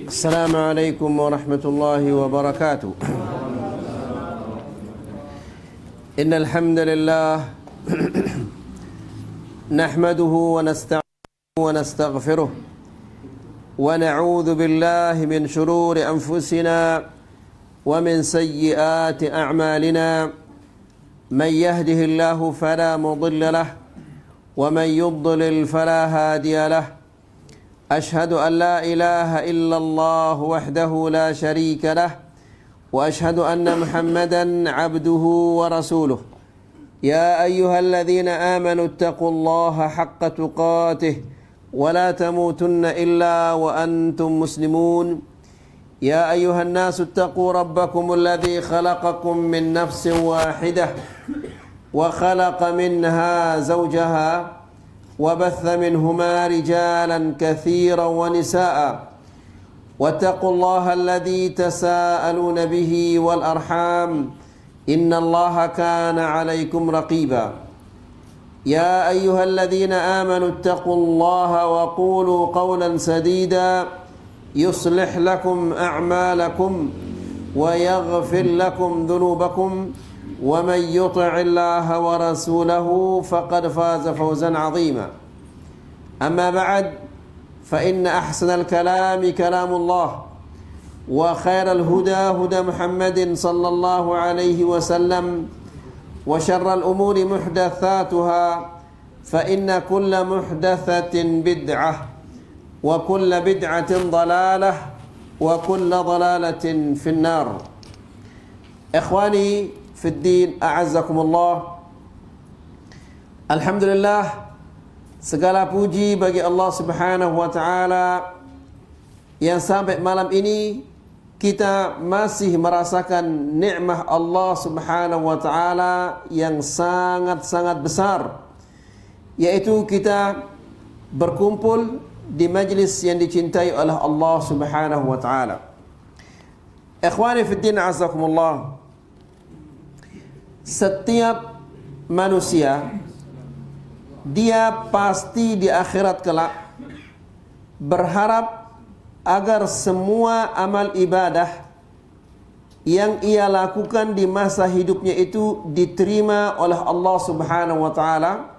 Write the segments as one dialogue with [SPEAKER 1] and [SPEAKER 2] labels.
[SPEAKER 1] السلام عليكم ورحمة الله وبركاته. إن الحمد لله نحمده ونستعينه ونستغفره ونعوذ بالله من شرور أنفسنا ومن سيئات أعمالنا. من يهده الله فلا مضل له ومن يضلل فلا هادي له. أشهد أن لا إله إلا الله وحده لا شريك له وأشهد أن محمدا عبده ورسوله. يا أيها الذين آمنوا اتقوا الله حق تقاته ولا تموتن إلا وأنتم مسلمون. يا أيها الناس اتقوا ربكم الذي خلقكم من نفس واحدة وخلق منها زوجها وبث منهما رجالا كثيرا ونساء واتقوا الله الذي تساءلون به والأرحام إن الله كان عليكم رقيبا. يا أيها الذين آمنوا اتقوا الله وقولوا قولا سديدا يصلح لكم أعمالكم ويغفر لكم ذنوبكم ومن يطع الله ورسوله فقد فاز فوزا عظيما. أما بعد فإن أحسن الكلام كلام الله وخير الهدى هدى محمد صلى الله عليه وسلم وشر الأمور محدثاتها فإن كل محدثة بدعة وكل بدعة ضلالة وكل ضلالة في النار. إخواني في الدين أعزكم الله. Alhamdulillah, segala puji bagi Allah Subhanahu wa taala yang sampai malam ini kita masih merasakan nikmat Allah Subhanahu wa taala yang sangat-sangat besar, yaitu kita berkumpul di majlis yang dicintai oleh Allah Subhanahu wa taala. Ikhwani fi din azakumullah, setiap manusia dia pasti di akhirat kelak berharap agar semua amal ibadah yang ia lakukan di masa hidupnya itu diterima oleh Allah Subhanahu wa taala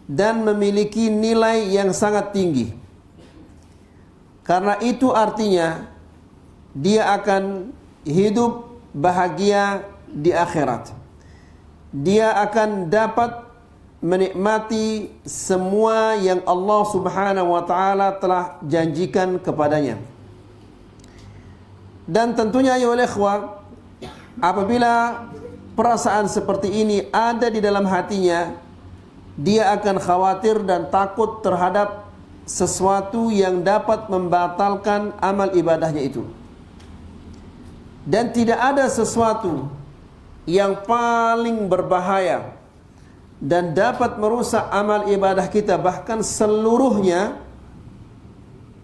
[SPEAKER 1] dan memiliki nilai yang sangat tinggi. Karena itu artinya dia akan hidup bahagia di akhirat. Dia akan dapat menikmati semua yang Allah Subhanahu wa taala telah janjikan kepadanya. Dan tentunya ya ikhwah, apabila perasaan seperti ini ada di dalam hatinya, dia akan khawatir dan takut terhadap sesuatu yang dapat membatalkan amal ibadahnya itu. Dan tidak ada sesuatu yang paling berbahaya dan dapat merusak amal ibadah kita bahkan seluruhnya,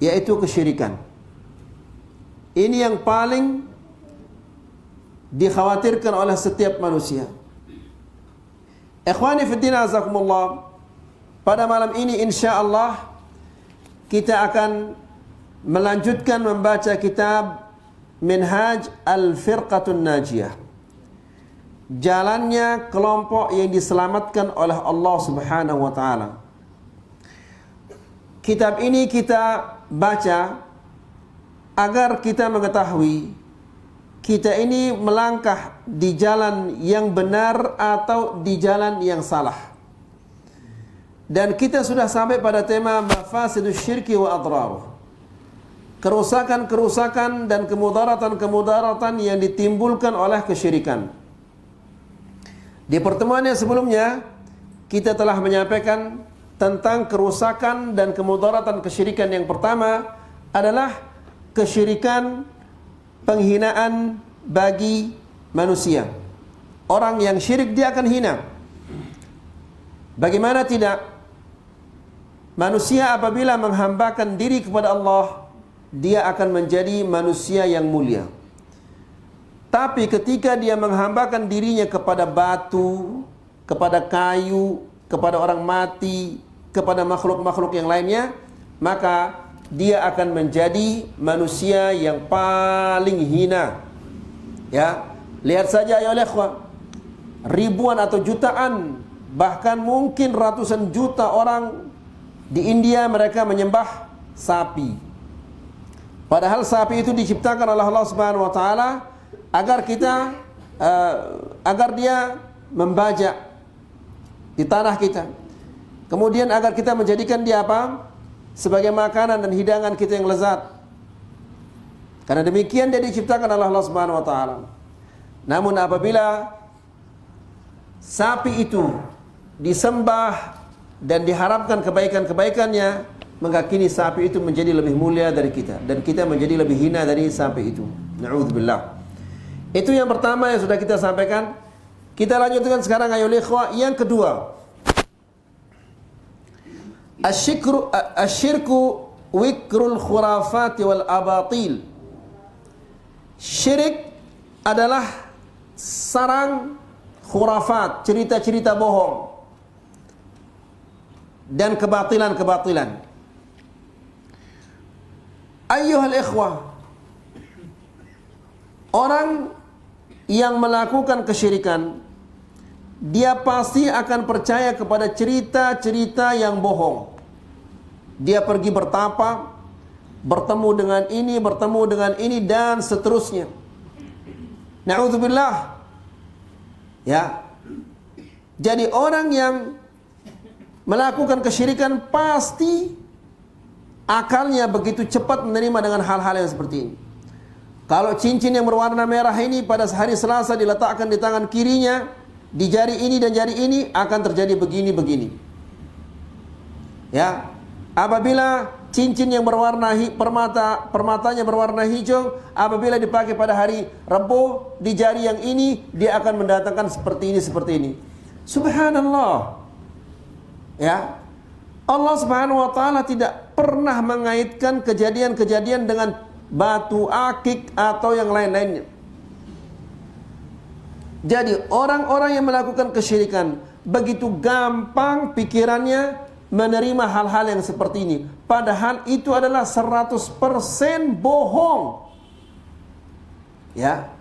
[SPEAKER 1] yaitu kesyirikan. Ini yang paling dikhawatirkan oleh setiap manusia. Ikhwani fi din azakumullah, pada malam ini insyaallah kita akan melanjutkan membaca kitab Minhaj Al-Firqatun Najiyah, jalannya kelompok yang diselamatkan oleh Allah Subhanahu wa taala. Kitab ini kita baca agar kita mengetahui kita ini melangkah di jalan yang benar atau di jalan yang salah. Dan kita sudah sampai pada tema mafasidus syirki wa adraruh, kerusakan-kerusakan dan kemudaratan-kemudaratan yang ditimbulkan oleh kesyirikan. Di pertemuan yang sebelumnya kita telah menyampaikan tentang kerusakan dan kemudaratan kesyirikan. Yang pertama adalah kesyirikan penghinaan bagi manusia. Orang yang syirik dia akan hina. Bagaimana tidak? Manusia apabila menghambakan diri kepada Allah, dia akan menjadi manusia yang mulia. Tapi ketika dia menghambakan dirinya kepada batu, kepada kayu, kepada orang mati, kepada makhluk-makhluk yang lainnya, maka dia akan menjadi manusia yang paling hina. Ya, lihat saja ya ikhwah, ribuan atau jutaan, bahkan mungkin ratusan juta orang di India mereka menyembah sapi. Padahal sapi itu diciptakan oleh Allah Subhanahu wa taala agar kita agar dia membajak di tanah kita. Kemudian agar kita menjadikan dia apa? Sebagai makanan dan hidangan kita yang lezat. Karena demikian dia diciptakan oleh Allah Subhanahu wa taala. Namun apabila sapi itu disembah dan diharapkan kebaikan-kebaikannya, maka kini sapi itu menjadi lebih mulia dari kita dan kita menjadi lebih hina dari sapi itu. Na'udzubillah. Itu yang pertama yang sudah kita sampaikan. Kita lanjutkan sekarang ayo ikhwah yang kedua. Asyirku wikrul khurafati wal abatil. Syirik adalah sarang khurafat, cerita-cerita bohong dan kebatilan-kebatilan. Ayyuhal ikhwah, orang yang melakukan kesyirikan, dia pasti akan percaya kepada cerita-cerita yang bohong. Dia pergi bertapa, bertemu dengan ini dan seterusnya. Na'udzubillah. Ya. Jadi orang yang melakukan kesyirikan pasti akalnya begitu cepat menerima dengan hal-hal yang seperti ini. Kalau cincin yang berwarna merah ini pada hari Selasa diletakkan di tangan kirinya, di jari ini dan jari ini akan terjadi begini-begini. Ya. Apabila cincin yang berwarna permatanya berwarna hijau, apabila dipakai pada hari Rabu di jari yang ini, dia akan mendatangkan seperti ini. Subhanallah. Ya. Allah Subhanahu wa taala tidak pernah mengaitkan kejadian-kejadian dengan batu akik atau yang lain-lainnya. Jadi orang-orang yang melakukan kesyirikan begitu gampang pikirannya menerima hal-hal yang seperti ini, padahal itu adalah 100% bohong. Ya.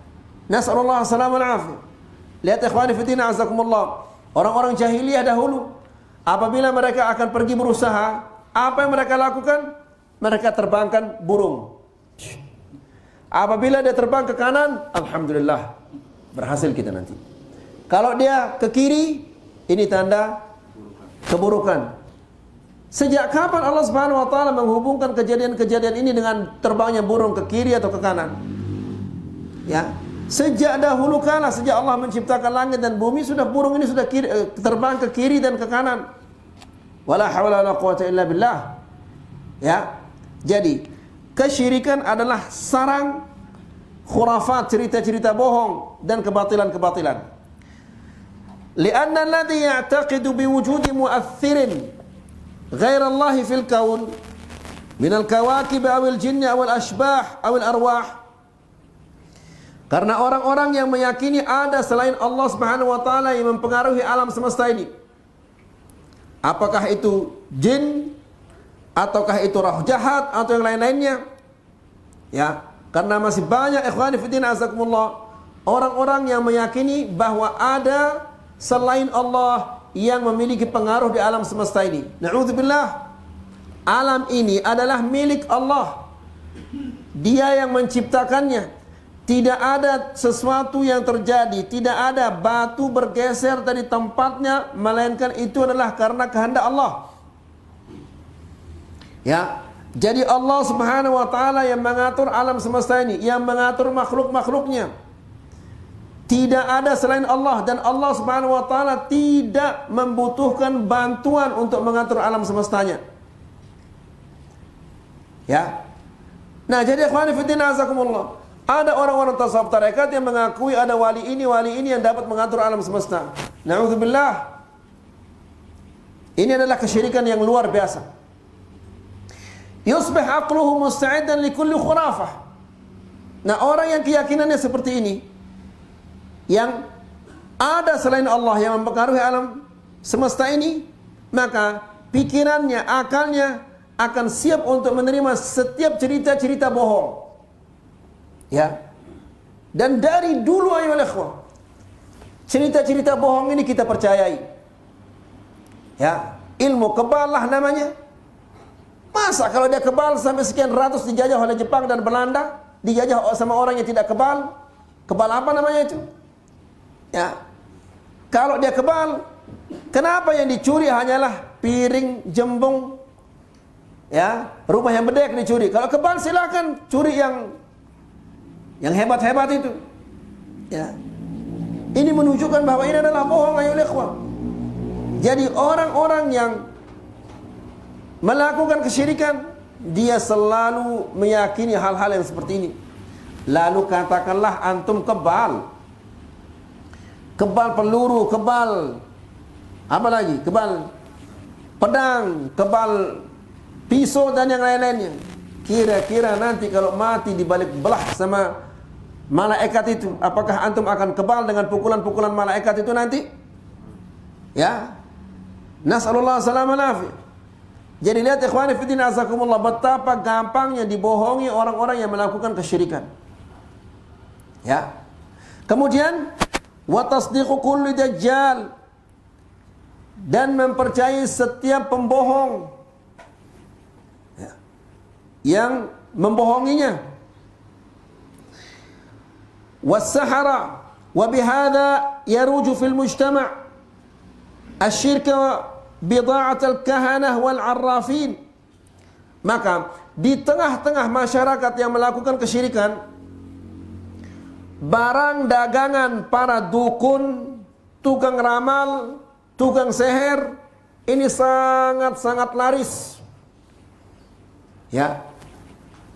[SPEAKER 1] Nas'alullah as-salamah wal-afiyah. Lihat ikhwani fi din azakumullah. Orang-orang jahiliyah dahulu apabila mereka akan pergi berusaha, apa yang mereka lakukan? Mereka terbangkan burung. Apabila dia terbang ke kanan, alhamdulillah, berhasil kita nanti. Kalau dia ke kiri, ini tanda keburukan. Sejak kapan Allah Subhanahu wa taala menghubungkan kejadian-kejadian ini dengan terbangnya burung ke kiri atau ke kanan? Ya. Sejak dahulu kala, sejak Allah menciptakan langit dan bumi, sudah burung ini sudah terbang ke kiri dan ke kanan. Wala haula wala quwata illa billah. Ya. Jadi, kesyirikan adalah sarang khurafat, cerita-cerita bohong dan kebatilan-kebatilan. Lianna alladhi ya'taqidu biwujudi mu'athirin غير الله في الكون من الكواكب أو الجن أو الأشباح أو الأرواح. Karena orang-orang yang meyakini ada selain Allah Subhanahu wa taala yang mempengaruhi alam semesta ini, apakah itu jin ataukah itu roh jahat atau yang lain-lainnya, ya, karena masih banyak ikhwani fillah azakumullah orang-orang yang meyakini bahwa ada selain Allah yang memiliki pengaruh di alam semesta ini. Na'udzubillah. Alam ini adalah milik Allah. Dia yang menciptakannya. Tidak ada sesuatu yang terjadi, tidak ada batu bergeser dari tempatnya, melainkan itu adalah karena kehendak Allah. Ya. Jadi Allah Subhanahu wa taala yang mengatur alam semesta ini, yang mengatur makhluk-makhluknya. Tidak ada selain Allah dan Allah Subhanahu wa taala tidak membutuhkan bantuan untuk mengatur alam semestanya. Ya. Nah, jadi ikhwani fi din azakumullah, ada orang-orang tasawuf tarekat yang mengakui ada wali ini yang dapat mengatur alam semesta. Na'udzubillah. Ini adalah kesyirikan yang luar biasa. Yusbih aqluhu musta'idan li kulli khurafah. Nah, orang yang keyakinannya seperti ini, yang ada selain Allah yang mempengaruhi alam semesta ini, maka pikirannya, akalnya akan siap untuk menerima setiap cerita-cerita bohong. Ya. Dan dari dulu ayolah ikhwah, cerita-cerita bohong ini kita percayai. Ya, ilmu kebal lah namanya. Masa kalau dia kebal sampai sekian ratus dijajah oleh Jepang dan Belanda, dijajah sama orang yang tidak kebal? Kebal apa namanya itu? Ya. Kalau dia kebal, kenapa yang dicuri hanyalah piring, jembung, ya, rumah yang bedek dicuri. Kalau kebal silakan curi yang hebat-hebat itu. Ya. Ini menunjukkan bahwa ini adalah bohong ayo ikhwah. Jadi orang-orang yang melakukan kesyirikan, dia selalu meyakini hal-hal yang seperti ini. Lalu katakanlah antum kebal. Kebal peluru, kebal apa lagi? Kebal pedang, kebal pisau dan yang lain-lainnya. Kira-kira nanti kalau mati dibalik belah sama malaikat itu, apakah antum akan kebal dengan pukulan-pukulan malaikat itu nanti? Ya. Nas'alullah salamah nafi. Jadi lihat ikhwani fiddin azakumullah, betapa gampangnya dibohongi orang-orang yang melakukan kesyirikan. Ya. Kemudian wa tasdiqu kulli dajjal, dan mempercayai setiap pembohong, ya, yang membohonginya. Was-sahara wa bihadza yaruju fil mujtama' asyirka bida'at al-kahanah wal-arrafin. Maka di tengah-tengah masyarakat yang melakukan kesyirikan, barang dagangan para dukun, tukang ramal, tukang seher ini sangat-sangat laris. Ya.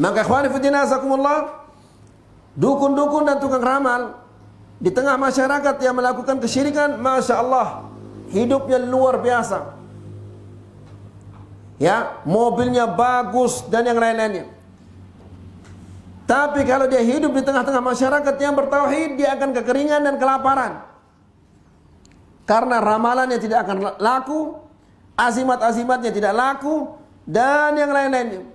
[SPEAKER 1] Maka ikhwani fillah azakumullah, dukun-dukun dan tukang ramal di tengah masyarakat yang melakukan kesyirikan, Masya Allah, hidupnya luar biasa. Ya, mobilnya bagus dan yang lain-lainnya. Tapi kalau dia hidup di tengah-tengah masyarakat yang bertauhid, dia akan kekeringan dan kelaparan. Karena ramalannya tidak akan laku, azimat-azimatnya tidak laku, dan yang lain-lainnya.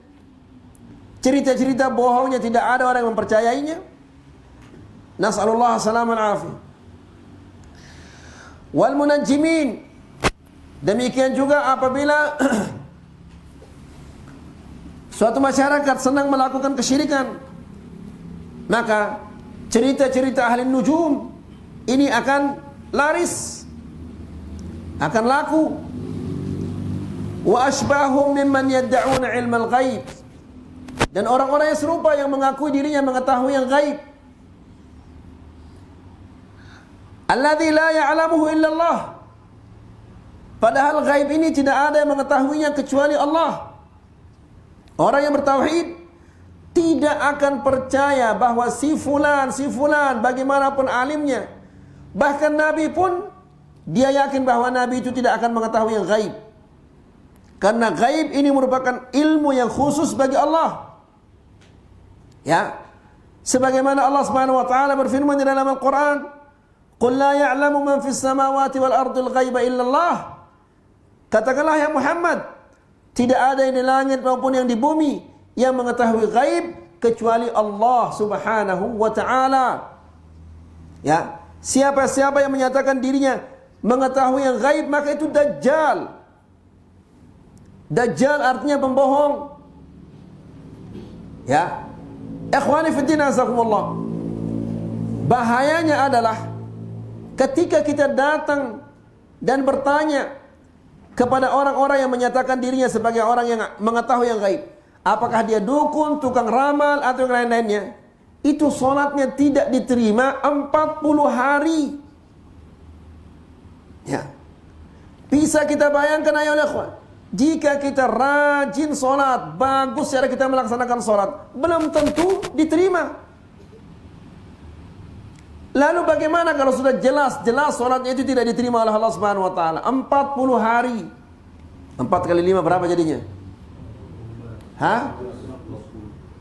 [SPEAKER 1] Cerita-cerita bohongnya tidak ada orang yang mempercayainya. Nas'alullah salaman afi. Wal munajjimin, demikian juga apabila suatu masyarakat senang melakukan kesyirikan, maka cerita-cerita ahli nujum ini akan laris, akan laku. Wa asbahum mimman yadda'una ilmal ghaib, dan orang-orang yang serupa yang mengakui dirinya mengetahui yang gaib. Alladzi la ya'lamuhu illallah, padahal gaib ini tidak ada yang mengetahuinya kecuali Allah. Orang yang bertauhid tidak akan percaya bahwa si fulan bagaimanapun alimnya, bahkan Nabi pun dia yakin bahwa Nabi itu tidak akan mengetahui yang gaib. Karena gaib ini merupakan ilmu yang khusus bagi Allah. Ya. Sebagaimana Allah Subhanahu wa taala berfirman di dalam Al-Qur'an, "Qul la ya'lamu man fis samawati wal ardil ghaiba illa Allah." Katakanlah ya Muhammad, tidak ada yang di langit maupun yang di bumi yang mengetahui gaib kecuali Allah Subhanahu wa taala. Ya, siapa-siapa yang menyatakan dirinya mengetahui yang gaib, maka itu dajjal. Dajjal artinya pembohong. Ya. Ikhwani fi din azakumullah. Bahayanya adalah ketika kita datang dan bertanya kepada orang-orang yang menyatakan dirinya sebagai orang yang mengetahui yang gaib, apakah dia dukun, tukang ramal atau yang lain-lainnya, itu sholatnya tidak diterima 40 hari. Ya. Bisa kita bayangkan ayo ikhwan, jika kita rajin sholat, bagus cara kita melaksanakan sholat, belum tentu diterima. Lalu bagaimana kalau sudah jelas-jelas sholatnya itu tidak diterima oleh Allah Subhanahu wa taala? 40 hari. 4 kali 5 berapa jadinya? Hah?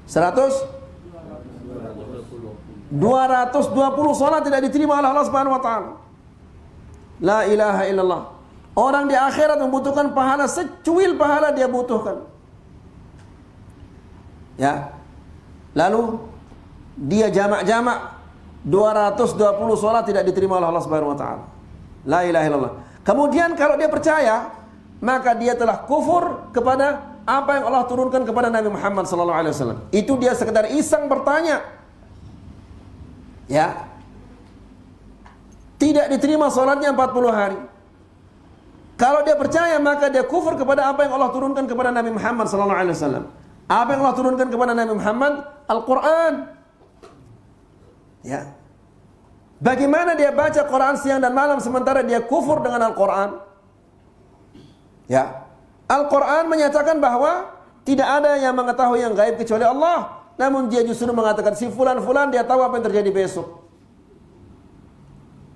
[SPEAKER 1] 100? 220 sholat tidak diterima oleh Allah Subhanahu wa taala. La ilaha illallah. Orang di akhirat membutuhkan pahala, secuil pahala dia butuhkan. Ya. Lalu dia jamak-jamak 220 salat tidak diterima oleh Allah Subhanahu wa taala. La ilaha illallah. Kemudian kalau dia percaya, maka dia telah kufur kepada apa yang Allah turunkan kepada Nabi Muhammad sallallahu alaihi wasallam. Itu dia sekedar iseng bertanya. Ya. Tidak diterima salatnya 40 hari. Kalau dia percaya, maka dia kufur kepada apa yang Allah turunkan kepada Nabi Muhammad sallallahu alaihi wasallam. Apa yang Allah turunkan kepada Nabi Muhammad? Al-Quran. Ya. Bagaimana dia baca Quran siang dan malam sementara dia kufur dengan Al-Quran? Ya. Al-Quran menyatakan bahwa tidak ada yang mengetahui yang gaib kecuali Allah. Namun dia justru mengatakan si fulan-fulan dia tahu apa yang terjadi besok.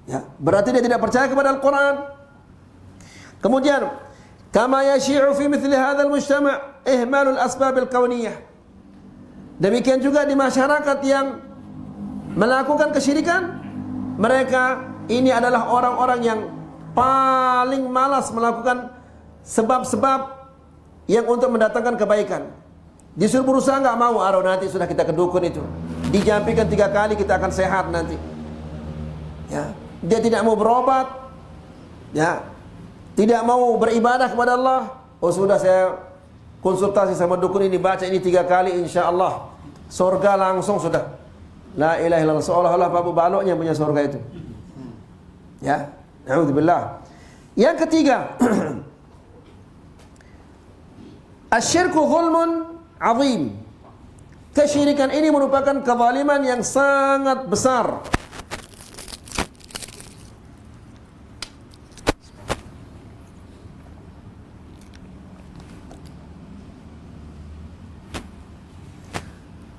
[SPEAKER 1] Ya. Berarti dia tidak percaya kepada Al-Quran. Kemudian, kama yashi'u fi mithli hadzal mujtama' ihmalul asbab al-kauniyah. Demikian juga di masyarakat yang melakukan kesyirikan, mereka ini adalah orang-orang yang paling malas melakukan sebab-sebab yang untuk mendatangkan kebaikan. Disuruh berusaha nggak mau, nanti sudah kita ke dukun itu. Dijampikan 3 kali kita akan sehat nanti. Ya, dia tidak mau berobat. Ya. Tidak mau beribadah kepada Allah. Oh sudah, saya konsultasi sama dukun ini, baca ini 3 kali, insya Allah surga langsung sudah. La ilaha illallah. Seolah-olah Pak Baloknya punya surga itu. Ya, na'udzubillah. Yang ketiga, asyirku zulmun azim. Kesyirikan ini merupakan kezaliman yang sangat besar.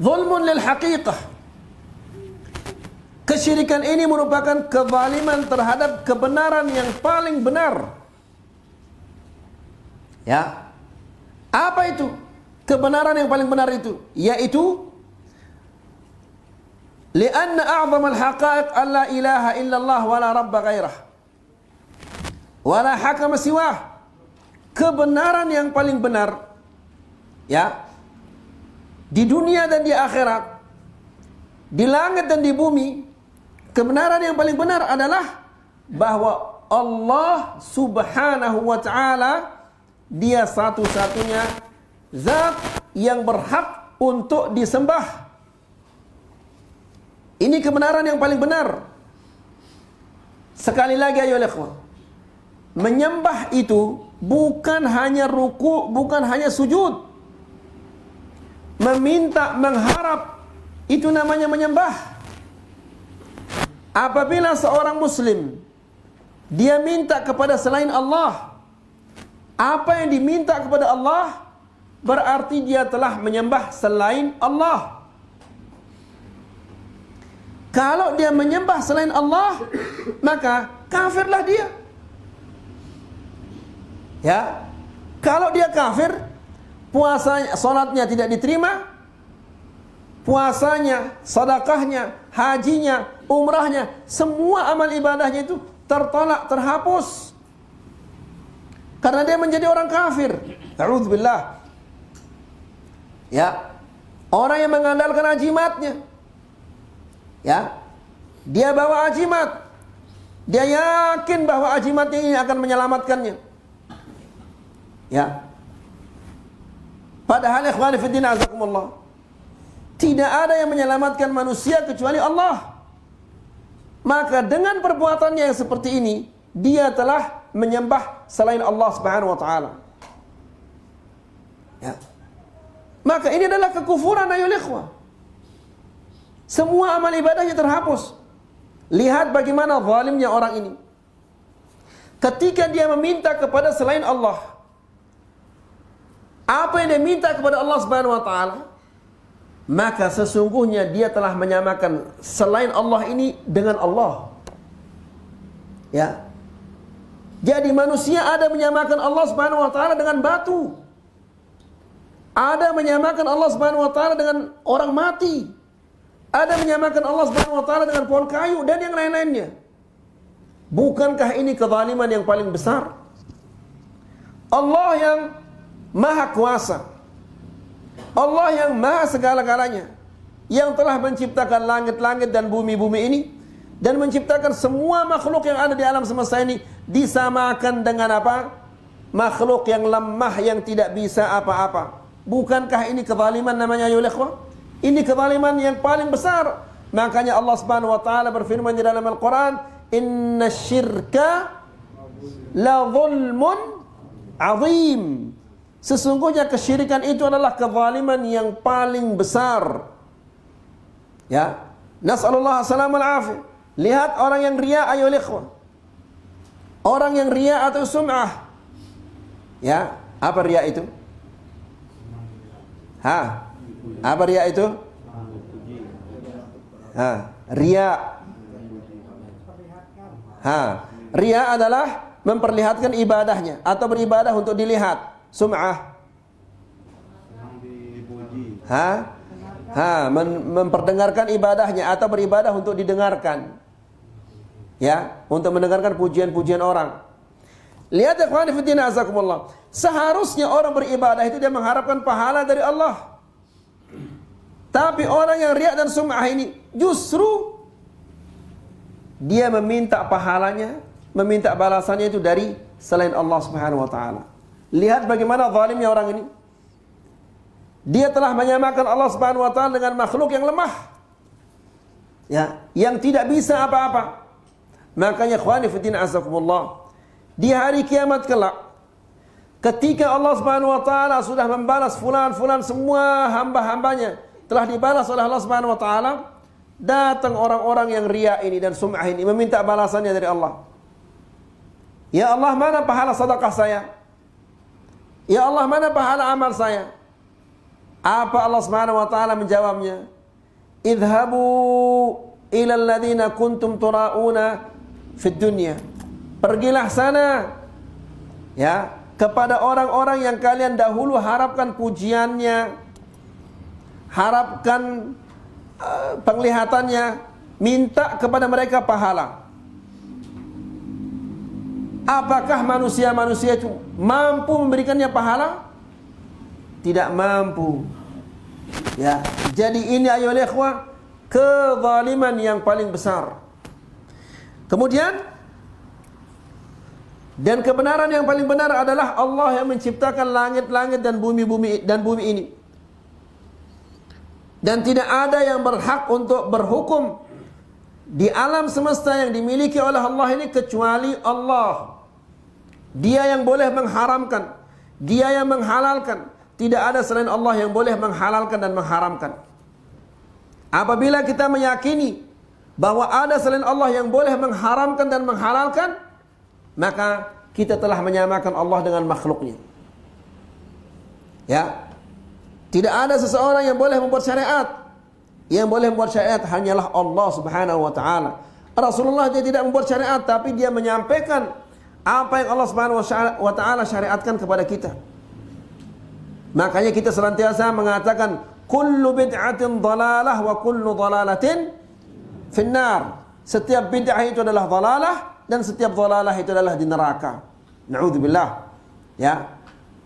[SPEAKER 1] Zulmun lil haqiqah. Kesyirikan ini merupakan kezaliman terhadap kebenaran yang paling benar. Ya. Apa itu? Kebenaran yang paling benar itu, yaitu li'anna a'zamal haqa'iq an la ilaha illallah wa la rabba ghairah wa la hakama siwah. Kebenaran yang paling benar, ya, di dunia dan di akhirat, di langit dan di bumi, kebenaran yang paling benar adalah bahwa Allah Subhanahu wa ta'ala dia satu-satunya zat yang berhak untuk disembah. Ini kebenaran yang paling benar. Sekali lagi ayo ikhwan, menyembah itu bukan hanya ruku, bukan hanya sujud. Meminta, mengharap, itu namanya menyembah. Apabila seorang muslim dia minta kepada selain Allah, apa yang diminta kepada Allah berarti dia telah menyembah selain Allah. Kalau dia menyembah selain Allah, maka kafirlah dia. Ya. Kalau dia kafir, puasanya, salatnya tidak diterima, puasanya, sedekahnya, hajinya, umrahnya, semua amal ibadahnya itu tertolak, terhapus. Karena dia menjadi orang kafir. A'udzubillah. Ya. Orang yang mengandalkan ajimatnya. Ya. Dia bawa ajimat. Dia yakin bahwa ajimatnya ini akan menyelamatkannya. Ya. Padahal ikhwani fi din azakumullah, tidak ada yang menyelamatkan manusia kecuali Allah. Maka dengan perbuatannya yang seperti ini, dia telah menyembah selain Allah Subhanahu wa taala. Ya. Maka ini adalah kekufuran ayo ikhwah. Semua amal ibadahnya terhapus. Lihat bagaimana zalimnya orang ini. Ketika dia meminta kepada selain Allah, apa yang dia minta kepada Allah Subhanahu wa taala, maka sesungguhnya dia telah menyamakan selain Allah ini dengan Allah. Ya. Jadi manusia ada menyamakan Allah Subhanahu wa taala dengan batu. Ada menyamakan Allah Subhanahu wa taala dengan orang mati. Ada menyamakan Allah Subhanahu wa taala dengan pohon kayu dan yang lain-lainnya. Bukankah ini kezaliman yang paling besar? Allah yang Maha Kuasa, Allah yang maha segala-galanya, yang telah menciptakan langit-langit dan bumi-bumi ini, dan menciptakan semua makhluk yang ada di alam semesta ini, disamakan dengan apa? Makhluk yang lemah, yang tidak bisa apa-apa. Bukankah ini kezaliman namanya ya ikhwah? Ini kezaliman yang paling besar. Makanya Allah Subhanahu wa taala berfirman di dalam Al-Qur'an, "Inna syirka la zulmun azim." Sesungguhnya kesyirikan itu adalah kezaliman yang paling besar. Ya, nas'alullah salamul afiyah. Lihat orang yang riya ayo ikhwah. Orang yang riya atau sum'ah. Ya, apa riya itu? Apa riya itu? Riya. Riya adalah memperlihatkan ibadahnya atau beribadah untuk dilihat. Sum'ah. Memperdengarkan ibadahnya atau beribadah untuk didengarkan. Ya, untuk mendengarkan pujian-pujian orang. Lihat ya ikhwani fillah azakumullah. Seharusnya orang beribadah itu dia mengharapkan pahala dari Allah. Tapi orang yang riya dan sum'ah ini justru dia meminta pahalanya, meminta balasannya itu dari selain Allah Subhanahu wa taala. Lihat bagaimana zalimnya orang ini. Dia telah menyamakan Allah Subhanahu wa taala dengan makhluk yang lemah. Ya, yang tidak bisa apa-apa. Makanya ikhwani fillah azakumullah, di hari kiamat kelak, ketika Allah Subhanahu wa taala sudah membalas fulan semua hamba-hambanya telah dibalas oleh Allah Subhanahu wa taala, datang orang-orang yang riya ini dan sum'ah ini meminta balasannya dari Allah. Ya Allah, mana pahala sedekah saya? Ya Allah, mana pahala amal saya? Apa Allah Subhanahu wa taala menjawabnya? Idhabu ila alladhina kuntum turauna fid dunya. Pergilah sana, ya, kepada orang-orang yang kalian dahulu harapkan pujiannya, harapkan penglihatannya, minta kepada mereka pahala. Apakah manusia-manusia itu mampu memberikannya pahala? Tidak mampu. Ya, jadi ini ayolah ikhwah, kezaliman yang paling besar. Kemudian, dan kebenaran yang paling benar adalah Allah yang menciptakan langit-langit dan bumi ini. Dan tidak ada yang berhak untuk berhukum di alam semesta yang dimiliki oleh Allah ini kecuali Allah. Dia yang boleh mengharamkan, Dia yang menghalalkan. Tidak ada selain Allah yang boleh menghalalkan dan mengharamkan. Apabila kita meyakini bahwa ada selain Allah yang boleh mengharamkan dan menghalalkan, maka kita telah menyamakan Allah dengan makhluknya. Ya, tidak ada seseorang yang boleh membuat syariat. Yang boleh membuat syariat hanyalah Allah Subhanahu wa taala. Rasulullah dia tidak membuat syariat, tapi dia menyampaikan apa yang Allah Subhanahu wa taala syariatkan kepada kita. Makanya kita senantiasa mengatakan kullu bid'atin dhalalah wa kullu dhalalatin finnar. Setiap bid'ah itu adalah dhalalah dan setiap dhalalah itu adalah di neraka. Na'udzubillah. Ya.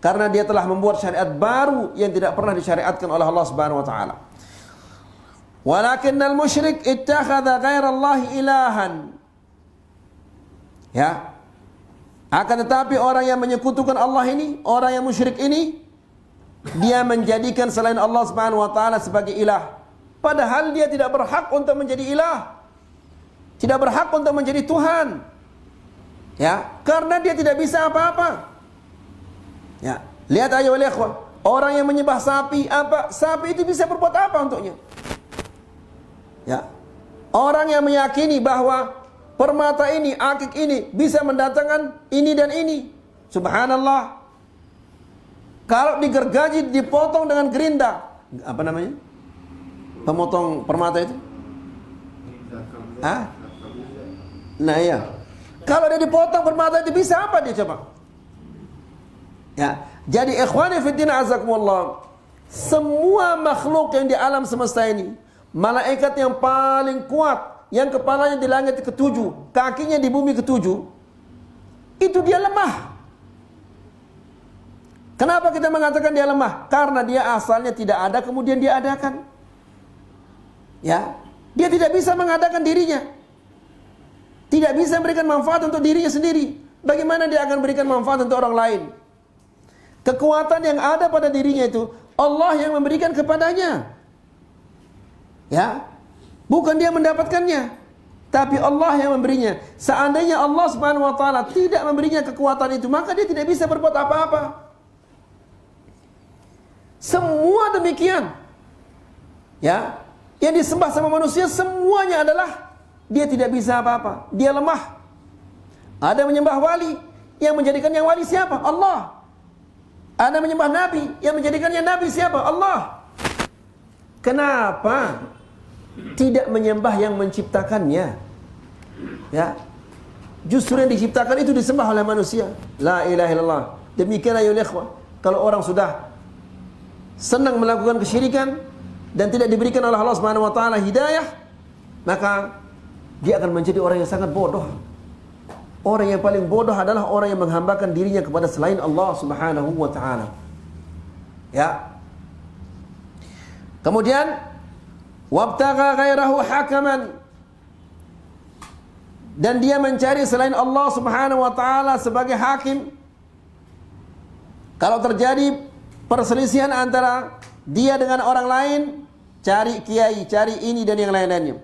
[SPEAKER 1] Karena dia telah membuat syariat baru yang tidak pernah disyariatkan oleh Allah Subhanahu wa taala. Walakinnal musyrik ittakhadha ghairallahi ilahan. Ya. Akan tetapi orang yang menyekutukan Allah ini, orang yang musyrik ini, dia menjadikan selain Allah Subhanahu wa taala sebagai ilah. Padahal dia tidak berhak untuk menjadi ilah. Tidak berhak untuk menjadi Tuhan. Ya, karena dia tidak bisa apa-apa. Ya, lihat ayo ikhwan, orang yang menyembah sapi, apa? Sapi itu bisa berbuat apa untuknya? Ya. Orang yang meyakini bahwa permata ini, akik ini bisa mendatangkan ini dan ini. Subhanallah. Kalau digergaji, dipotong dengan gerinda, apa namanya? Pemotong permata itu? Hah? Nah iya. Kalau dia dipotong permata itu bisa apa dia coba? Ya. Jadi ikhwani fillah azakumullah, semua makhluk yang di alam semesta ini, malaikat yang paling kuat, yang kepalanya di langit ketujuh, kakinya di bumi ketujuh, itu dia lemah. Kenapa kita mengatakan dia lemah? Karena dia asalnya tidak ada, kemudian dia adakan. Ya, dia tidak bisa mengadakan dirinya. Tidak bisa memberikan manfaat untuk dirinya sendiri. Bagaimana dia akan berikan manfaat untuk orang lain? Kekuatan yang ada pada dirinya itu Allah yang memberikan kepadanya. Ya, bukan dia mendapatkannya, tapi Allah yang memberinya. Seandainya Allah Subhanahu wa taala tidak memberinya kekuatan itu, maka dia tidak bisa berbuat apa-apa. Semua demikian. Ya, yang disembah sama manusia semuanya adalah dia tidak bisa apa-apa. Dia lemah. Ada menyembah wali, yang menjadikannya wali siapa? Allah. Ada menyembah nabi, yang menjadikannya nabi siapa? Allah. Kenapa tidak menyembah yang menciptakannya? Ya, justru yang diciptakan itu disembah oleh manusia. La ilaha illallah. Demikian ayolah ikhwah, kalau orang sudah senang melakukan kesyirikan dan tidak diberikan oleh Allah Subhanahu wa taala hidayah, maka dia akan menjadi orang yang sangat bodoh. Orang yang paling bodoh adalah orang yang menghambakan dirinya kepada selain Allah Subhanahu wa taala. Ya. Kemudian wabtagha ghairahu hakaman, dan dia mencari selain Allah Subhanahu wa taala sebagai hakim. Kalau terjadi perselisihan antara dia dengan orang lain, cari kiai, cari ini dan yang lain-lainnya.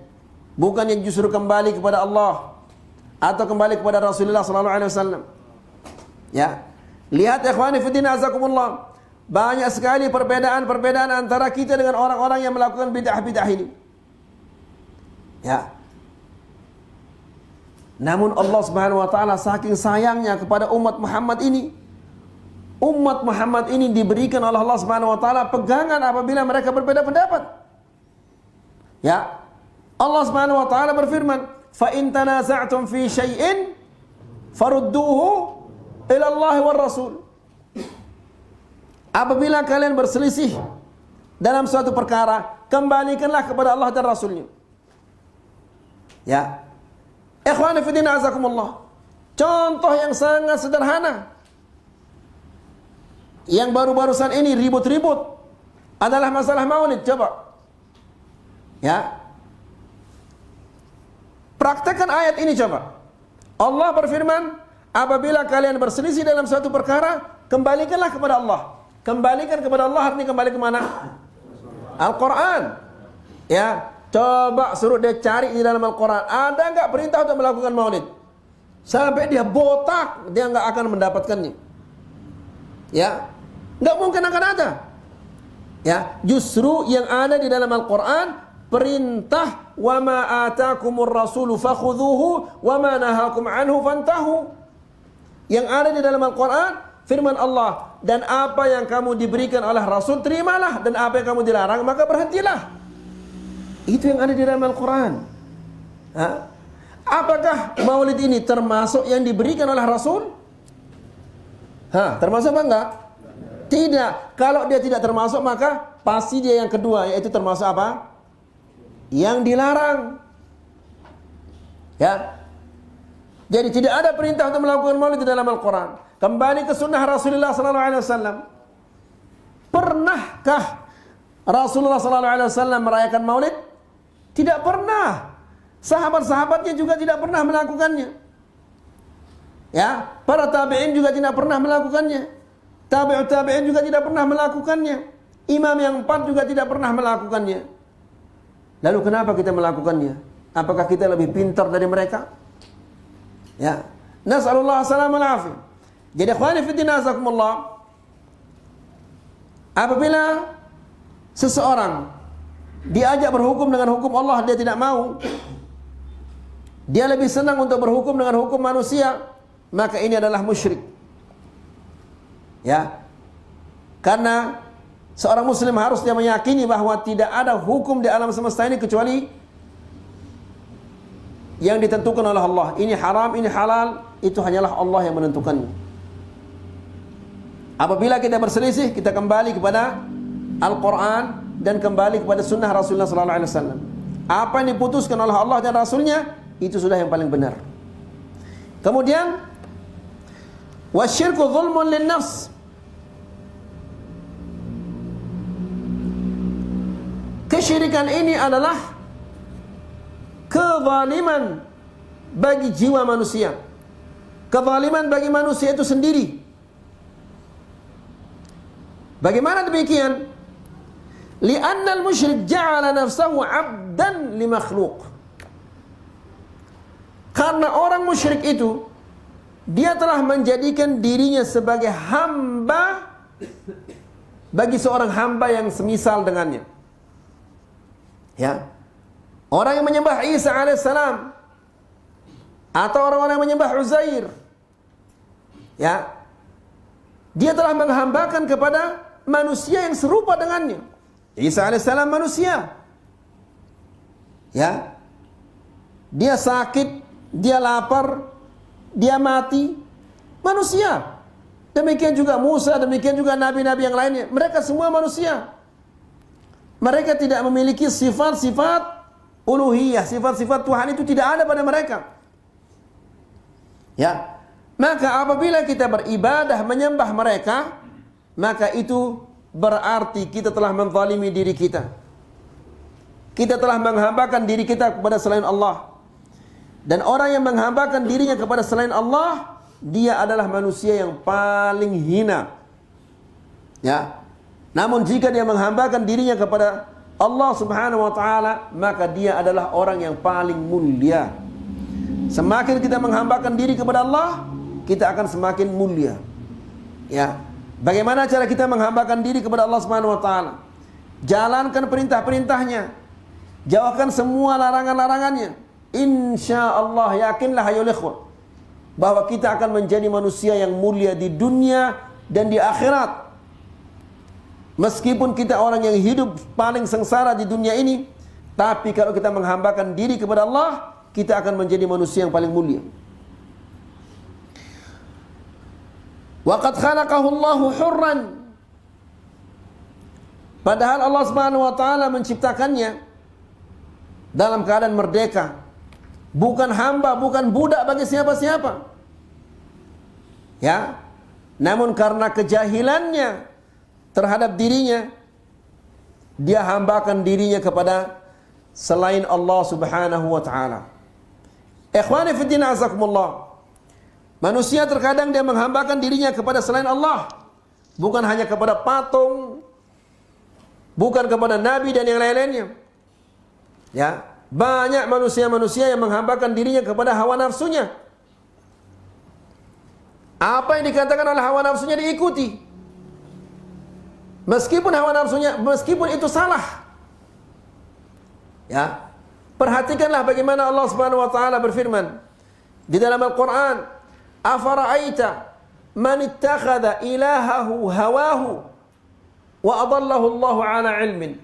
[SPEAKER 1] Bukan yang justru kembali kepada Allah atau kembali kepada Rasulullah sallallahu alaihi wasallam. Ya. Lihat ikhwani fillah azakumullah. Banyak sekali perbedaan-perbedaan antara kita dengan orang-orang yang melakukan bid'ah-bid'ah ini. Ya. Namun Allah Subhanahu wa taala saking sayangnya kepada umat Muhammad ini, umat Muhammad ini diberikan oleh Allah Subhanahu wa taala pegangan apabila mereka berbeda pendapat. Ya. Allah Subhanahu wa taala berfirman, "Fa in tanaza'tum fi syai'in farudduhu ila Allah war Rasul." Apabila kalian berselisih dalam suatu perkara, kembalikanlah kepada Allah dan Rasulnya. Ya. Ikhwani fi din azakumullah. Contoh yang sangat sederhana yang baru-barusan ini ribut-ribut adalah masalah maulid. Coba. Ya. Praktekkan ayat ini coba. Allah berfirman, apabila kalian berselisih dalam suatu perkara, kembalikanlah kepada Allah. Kembalikan kepada Allah artinya kembali ke mana? Al-Quran. Ya, coba suruh dia cari di dalam Al-Quran. Ada enggak perintah untuk melakukan maulid? Sampai dia botak, dia enggak akan mendapatkannya. Ya, enggak mungkin akan ada. Ya, justru yang ada di dalam Al-Quran perintah, wa ma atakumur rasulu fakhudhuhu wa ma nahakum anhu fantahu. Yang ada di dalam Al-Quran firman Allah, dan apa yang kamu diberikan oleh Rasul terimalah, dan apa yang kamu dilarang maka berhentilah. Itu yang ada di dalam Al-Quran. Apakah maulid ini termasuk yang diberikan oleh Rasul? Termasuk apa enggak? Tidak. Kalau dia tidak termasuk maka pasti dia yang kedua, yaitu termasuk apa? Yang dilarang. Ya. Jadi tidak ada perintah untuk melakukan maulid di dalam Al-Quran. Kembali ke sunnah Rasulullah sallallahu alaihi wasallam. Pernahkah Rasulullah sallallahu alaihi wasallam merayakan maulid? Tidak pernah. Sahabat-sahabatnya juga tidak pernah melakukannya. Ya, para tabi'in juga tidak pernah melakukannya. Tabi'ut tabi'in juga tidak pernah melakukannya. Imam yang 4 juga tidak pernah melakukannya. Lalu kenapa kita melakukannya? Apakah kita lebih pintar dari mereka? Ya. Nas'alullah salamul afiyah. Jadi ikhwani fi din azakumullah, apabila seseorang diajak berhukum dengan hukum Allah dia tidak mau, dia lebih senang untuk berhukum dengan hukum manusia, maka ini adalah musyrik. Ya. Karena seorang muslim harusnya meyakini bahwa tidak ada hukum di alam semesta ini kecuali yang ditentukan oleh Allah. Ini haram, ini halal, itu hanyalah Allah yang menentukannya. Apabila kita berselisih, kita kembali kepada Al-Quran dan kembali kepada sunnah Rasulullah SAW. Apa yang diputuskan oleh Allah dan Rasulnya, itu sudah yang paling benar. Kemudian, wasyirku zulmun lin nafs. Kesyirikan ini adalah kezaliman bagi jiwa manusia, kezaliman bagi manusia itu sendiri. Bagaimana demikian? Li'anna al-musyrik ja'ala nafsahu 'abdan li makhluq. Karena orang musyrik itu, dia telah menjadikan dirinya sebagai hamba bagi seorang hamba yang semisal dengannya. Ya, orang yang menyembah Isa alaihissalam atau orang-orang yang menyembah Uzair, ya, dia telah menghambakan kepada manusia yang serupa dengannya. Isa alaihissalam manusia, ya, dia sakit, dia lapar, dia mati, manusia. Demikian juga Musa, demikian juga nabi-nabi yang lainnya, mereka semua manusia. Mereka tidak memiliki sifat-sifat uluhiyah, sifat-sifat Tuhan itu tidak ada pada mereka. Ya, maka apabila kita beribadah menyembah mereka, maka itu berarti kita telah menzalimi diri kita. Kita telah menghambakan diri kita kepada selain Allah. Dan orang yang menghambakan dirinya kepada selain Allah, dia adalah manusia yang paling hina. Ya. Namun jika dia menghambakan dirinya kepada Allah Subhanahu wa taala, maka dia adalah orang yang paling mulia. Semakin kita menghambakan diri kepada Allah, kita akan semakin mulia. Ya. Bagaimana cara kita menghambakan diri kepada Allah Subhanahu wa taala? Jalankan perintah-perintahnya, jauhkan semua larangan-larangannya. Insyaallah, yakinlah ayyuhal ikhwah, bahwa kita akan menjadi manusia yang mulia di dunia dan di akhirat. Meskipun kita orang yang hidup paling sengsara di dunia ini, tapi kalau kita menghambakan diri kepada Allah, kita akan menjadi manusia yang paling mulia. Wa qad khalaqahu Allahu hurran. Padahal Allah Subhanahu wa taala menciptakannya dalam keadaan merdeka. Bukan hamba, bukan budak bagi siapa-siapa. Ya. Namun karena kejahilannya terhadap dirinya, dia hambakan dirinya kepada selain Allah Subhanahu wa taala. Ikhwani fi din azakumullah. Manusia terkadang dia menghambakan dirinya kepada selain Allah, bukan hanya kepada patung, bukan kepada nabi dan yang lain-lainnya. Ya, banyak manusia-manusia yang menghambakan dirinya kepada hawa nafsunya. Apa yang dikatakan oleh hawa nafsunya diikuti. Meskipun hawa nafsunya, meskipun itu salah. Ya. Perhatikanlah bagaimana Allah Subhanahu wa taala berfirman di dalam Al-Qur'an, "Afara'aita man ittakhadha ilahahu hawahu wa adallahu Allahu 'ala 'ilmin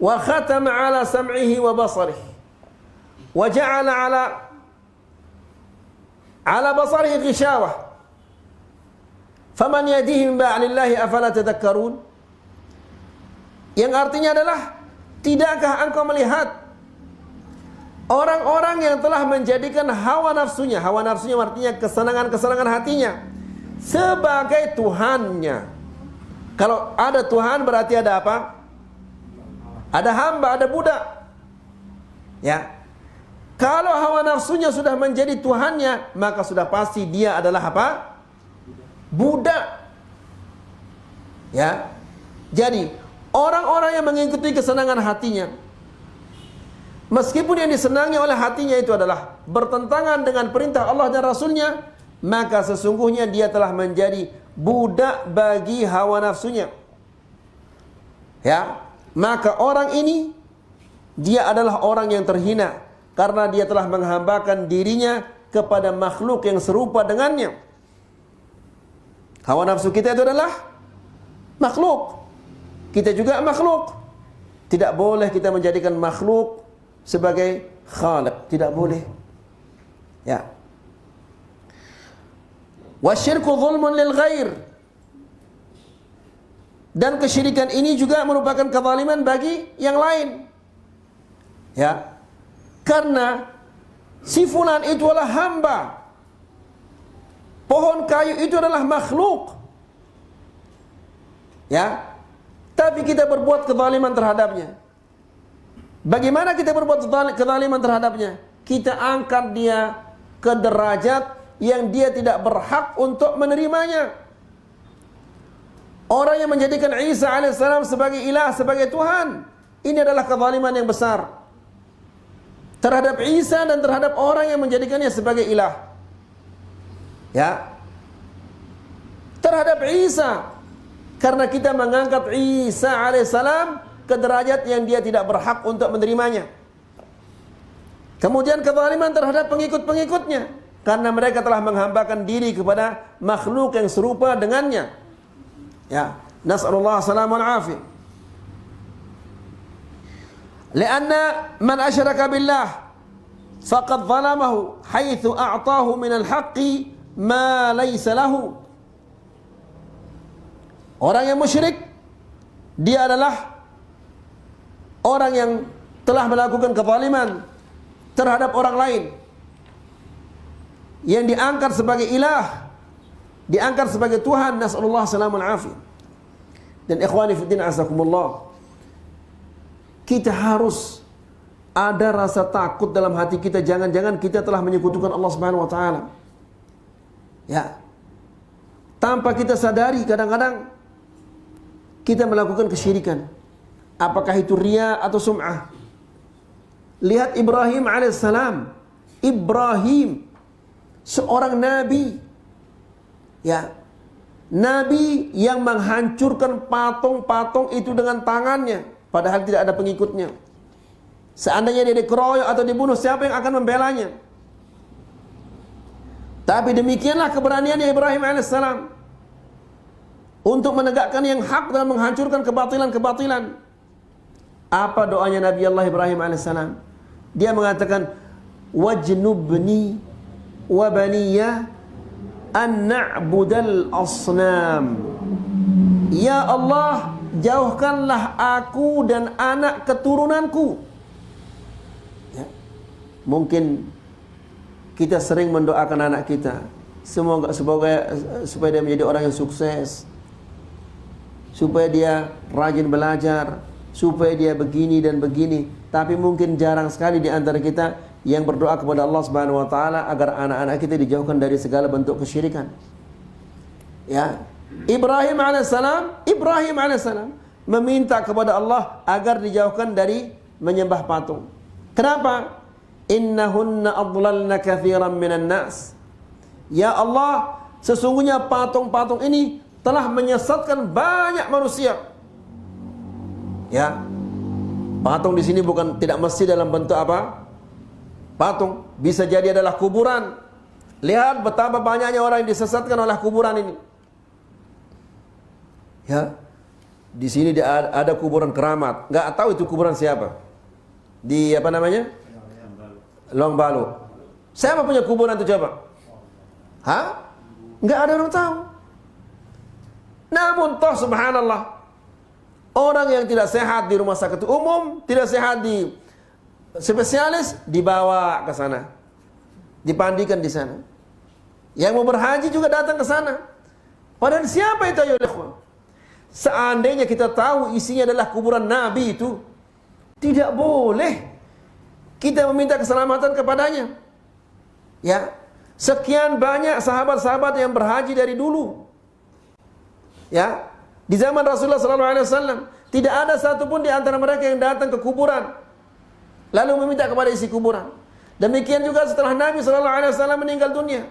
[SPEAKER 1] wa khatama 'ala sam'ihi wa basarihi wa ja'ala 'ala basarihi ghishawah faman yahdihi min ba'dillahi afala tadhakkarun." Yang artinya adalah, tidakkah engkau melihat orang-orang yang telah menjadikan hawa nafsunya artinya kesenangan-kesenangan hatinya, sebagai Tuhannya. Kalau ada Tuhan berarti ada apa? Ada hamba, ada budak. Ya. Kalau hawa nafsunya sudah menjadi Tuhannya, maka sudah pasti dia adalah apa? Budak. Ya. Jadi orang-orang yang mengikuti kesenangan hatinya, meskipun yang disenangi oleh hatinya itu adalah bertentangan dengan perintah Allah dan Rasulnya, maka sesungguhnya dia telah menjadi budak bagi hawa nafsunya. Ya, maka orang ini dia adalah orang yang terhina karena dia telah menghambakan dirinya kepada makhluk yang serupa dengannya. Hawa nafsu kita itu adalah makhluk. Kita juga makhluk. Tidak boleh kita menjadikan makhluk sebagai khaliq, tidak boleh. Ya. Wasyirku zulmun lil ghair. Dan kesyirikan ini juga merupakan kezaliman bagi yang lain. Ya. Karena si fulan itu adalah hamba. Pohon kayu itu adalah makhluk. Ya. tapi kita berbuat kezaliman terhadapnya. Bagaimana kita berbuat kezaliman terhadapnya? Kita angkat dia ke derajat yang dia tidak berhak untuk menerimanya. Orang yang menjadikan Isa alaihissalam sebagai ilah, sebagai Tuhan, ini adalah kezaliman yang besar terhadap Isa dan terhadap orang yang menjadikannya sebagai ilah. Ya, terhadap Isa, karena kita mengangkat Isa alaihissalam ke derajat yang dia tidak berhak untuk menerimanya. Kemudian kezaliman terhadap pengikut-pengikutnya, karena mereka telah menghambakan diri kepada makhluk yang serupa dengannya. Ya, nas'alullah salamun afiyah. Lianna man asyraka billah faqad zalamahu haitsu a'tahu min al-haqqi ma laysa lahu. Orang yang musyrik, dia adalah orang yang telah melakukan kezaliman terhadap orang lain, yang diangkat sebagai ilah, diangkat sebagai Tuhan. Nas'alullah salamun afiyah. Dan ikhwani fiddin azakumullah, kita harus ada rasa takut dalam hati kita, jangan-jangan kita telah menyekutukan Allah Subhanahu wa taala. Ya. Tanpa kita sadari, kadang-kadang kita melakukan kesyirikan. Apakah itu riya atau sum'ah? Lihat Ibrahim alaihissalam. Ibrahim, seorang nabi, ya, nabi yang menghancurkan patung-patung itu dengan tangannya, padahal tidak ada pengikutnya. Seandainya dia dikeroyok atau dibunuh, siapa yang akan membelanya? Tapi demikianlah keberaniannya Ibrahim alaihissalam untuk menegakkan yang hak dan menghancurkan kebatilan-kebatilan. Apa doanya Nabi Allah Ibrahim alaihissalam? Dia mengatakan, wajnubni wa baniya an na'budal asnam. Ya Allah, jauhkanlah aku dan anak keturunanku. Ya. Mungkin kita sering mendoakan anak kita, semoga supaya dia menjadi orang yang sukses, supaya dia rajin belajar, supaya dia begini dan begini. Tapi mungkin jarang sekali di antara kita yang berdoa kepada Allah Subhanahu wa taala agar anak-anak kita dijauhkan dari segala bentuk kesyirikan. Ya, Ibrahim alaihissalam meminta kepada Allah agar dijauhkan dari menyembah patung. Kenapa? Innahunna adlalna katsiran minan nas. Ya Allah, sesungguhnya patung-patung ini telah menyesatkan banyak manusia. Ya, patung di sini bukan tidak mesti dalam bentuk apa? Patung, bisa jadi adalah kuburan. Lihat betapa banyaknya orang yang disesatkan oleh kuburan ini. Ya, di sini ada kuburan keramat. Nggak tahu itu kuburan siapa. Di apa namanya? Longbalu. Siapa punya kuburan itu coba? Hah? Nggak ada orang tahu. Namun toh subhanallah, orang yang tidak sehat di rumah sakit umum, tidak sehat di spesialis, dibawa ke sana, dipandikan di sana. Yang mau berhaji juga datang ke sana. Padahal siapa itu ya ikhwan? Seandainya kita tahu isinya adalah kuburan Nabi itu, tidak boleh kita meminta keselamatan kepadanya. Ya, sekian banyak sahabat-sahabat yang berhaji dari dulu. Ya, di zaman Rasulullah SAW tidak ada satupun di antara mereka yang datang ke kuburan lalu meminta kepada isi kuburan. Demikian juga setelah Nabi SAW meninggal dunia,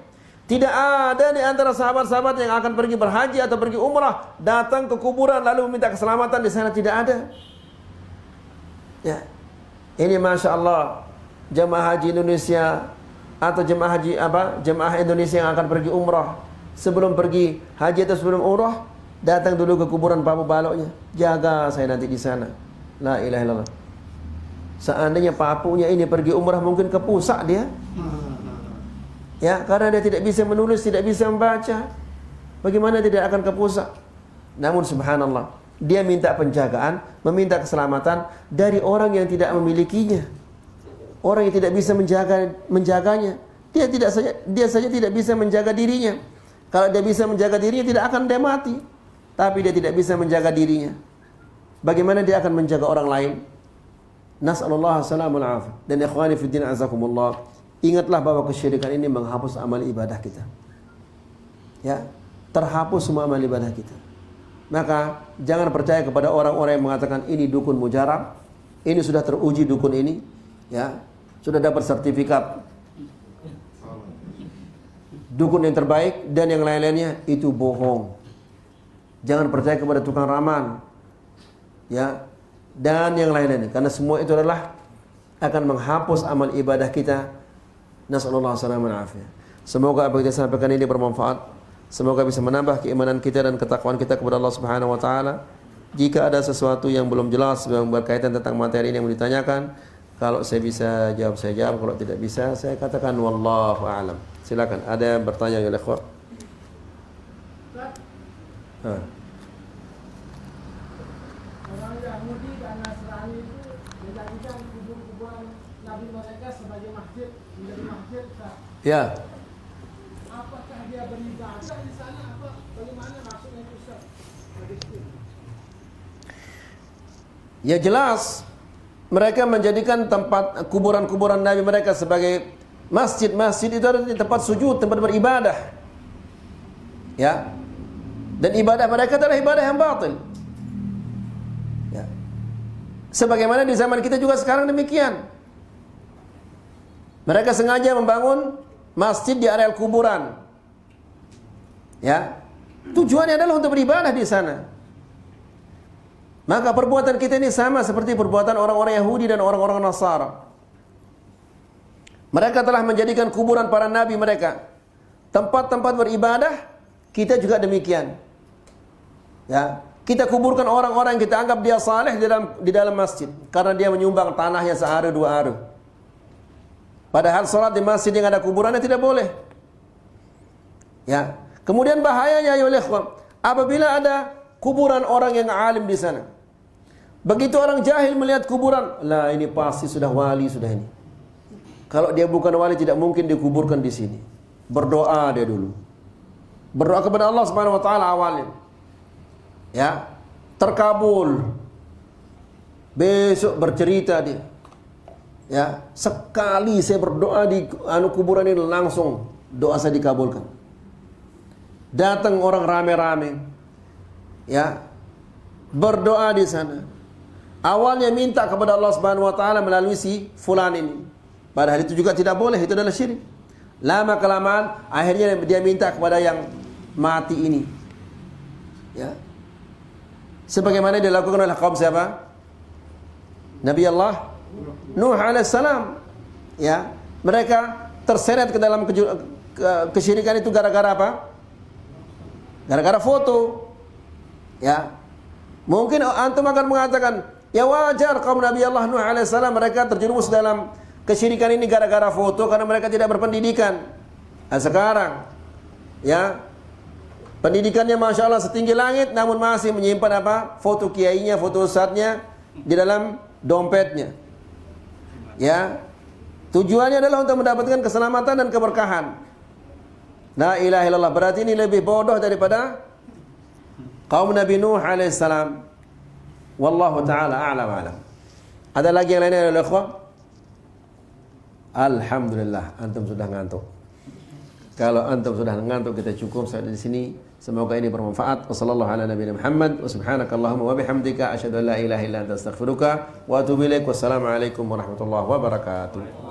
[SPEAKER 1] tidak ada di antara sahabat-sahabat yang akan pergi berhaji atau pergi umrah datang ke kuburan lalu meminta keselamatan di sana, tidak ada. Ya, ini masya Allah jemaah haji Indonesia atau jemaah Indonesia yang akan pergi umrah, sebelum pergi haji atau sebelum umrah datang dulu ke kuburan Papu Baloknya. Jaga saya nanti di sana. La ilaha illallah. Seandainya papunya ini pergi umrah mungkin kepusak dia. Ya, karena dia tidak bisa menulis, tidak bisa membaca. Bagaimana tidak akan kepusak? Namun subhanallah, dia minta penjagaan, meminta keselamatan dari orang yang tidak memilikinya. Orang yang tidak bisa menjaganya. Dia saja tidak bisa menjaga dirinya. Kalau dia bisa menjaga dirinya tidak akan dia mati. Tapi dia tidak bisa menjaga dirinya. bagaimana dia akan menjaga orang lain? Nas'alullah salamul afiyah. Dan ikhwani fi din azakumullah, ingatlah bahwa kesyirikan ini menghapus amal ibadah kita. Ya, terhapus semua amal ibadah kita. Maka jangan percaya kepada orang-orang yang mengatakan ini dukun mujarab, ini sudah teruji dukun ini, ya, sudah dapat sertifikat dukun yang terbaik dan yang lain-lainnya, itu bohong. Jangan percaya kepada tukang ramal, ya, dan yang lain-lainnya, karena semua itu adalah akan menghapus amal ibadah kita. Nasallallahu alaihi wasallam. Semoga apa yang kita sampaikan ini bermanfaat. Semoga bisa menambah keimanan kita dan ketakwaan kita kepada Allah Subhanahu wa taala. Jika ada sesuatu yang belum jelas yang berkaitan tentang materi ini yang ditanyakan, kalau saya bisa jawab saya jawab, kalau tidak bisa saya katakan wallahu a'lam. Silakan, ada yang bertanya ya ikhwah?
[SPEAKER 2] Orang Yahudi dan Nasrani itu menjadikan kubur-kuburan Nabi mereka sebagai masjid, menjadi masjid.
[SPEAKER 1] Ya.
[SPEAKER 2] Apakah dia beribadah di sana? Apa? Bagaimana maksudnya itu, Ustaz?
[SPEAKER 1] Ya jelas, mereka menjadikan tempat kuburan-kuburan Nabi mereka sebagai masjid. Masjid itu adalah tempat sujud, tempat beribadah. Ya. Dan ibadah mereka adalah ibadah yang batil. Ya. Sebagaimana di zaman kita juga sekarang demikian. Mereka sengaja membangun masjid di areal kuburan. Ya. Tujuannya adalah untuk beribadah di sana. Maka perbuatan kita ini sama seperti perbuatan orang-orang Yahudi dan orang-orang Nasara. Mereka telah menjadikan kuburan para nabi mereka tempat-tempat beribadah. Kita juga demikian. Ya, kita kuburkan orang-orang yang kita anggap dia saleh di dalam masjid karena dia menyumbang tanahnya sehari dua hari. Padahal salat di masjid yang ada kuburannya tidak boleh. Ya, kemudian bahayanya ya ikhwan, apabila ada kuburan orang yang alim di sana. Begitu orang jahil melihat kuburan, lah ini pasti sudah wali sudah ini. Kalau dia bukan wali tidak mungkin dikuburkan di sini. Berdoa dia dulu. Berdoa kepada Allah Subhanahu wa taala awalnya. Ya, terkabul. Besok bercerita dia. Ya, sekali saya berdoa di kuburan ini langsung doa saya dikabulkan. Datang orang rame-rame. Ya. Berdoa di sana. Awalnya minta kepada Allah Subhanahu wa taala melalui si fulan ini. Padahal itu juga tidak boleh, itu adalah syirik. Lama kelamaan akhirnya dia minta kepada yang mati ini. Ya. Sebagaimana dilakukan oleh kaum siapa? Nabi Allah Nuh alaihissalam. Ya, mereka terseret ke dalam kesyirikan itu gara-gara apa? Gara-gara foto. Ya. Mungkin antum akan mengatakan, ya wajar kaum Nabi Allah Nuh alaihissalam mereka terjerumus dalam kesyirikan ini gara-gara foto karena mereka tidak berpendidikan. Nah, sekarang ya pendidikannya Masya Allah setinggi langit namun masih menyimpan apa? Foto kiainya, foto ustadznya di dalam dompetnya. Ya. Tujuannya adalah untuk mendapatkan keselamatan dan keberkahan. La ilaha illallah, berarti ini lebih bodoh daripada kaum Nabi Nuh alaihissalam. Wallahu ta'ala a'lam a'lam. Ada lagi yang lainnya ya ikhwan? Alhamdulillah, antum sudah ngantuk. Kalau antum sudah ngantuk kita cukup sampai di sini. Semoga ini bermanfaat. Wassallallahu ala nabiyina Muhammad wa subhanakallahumma wa bihamdika asyhadu an la ilaha illa anta astaghfiruka wa atubu ilaik. Wassalamu alaikum warahmatullahi wabarakatuh.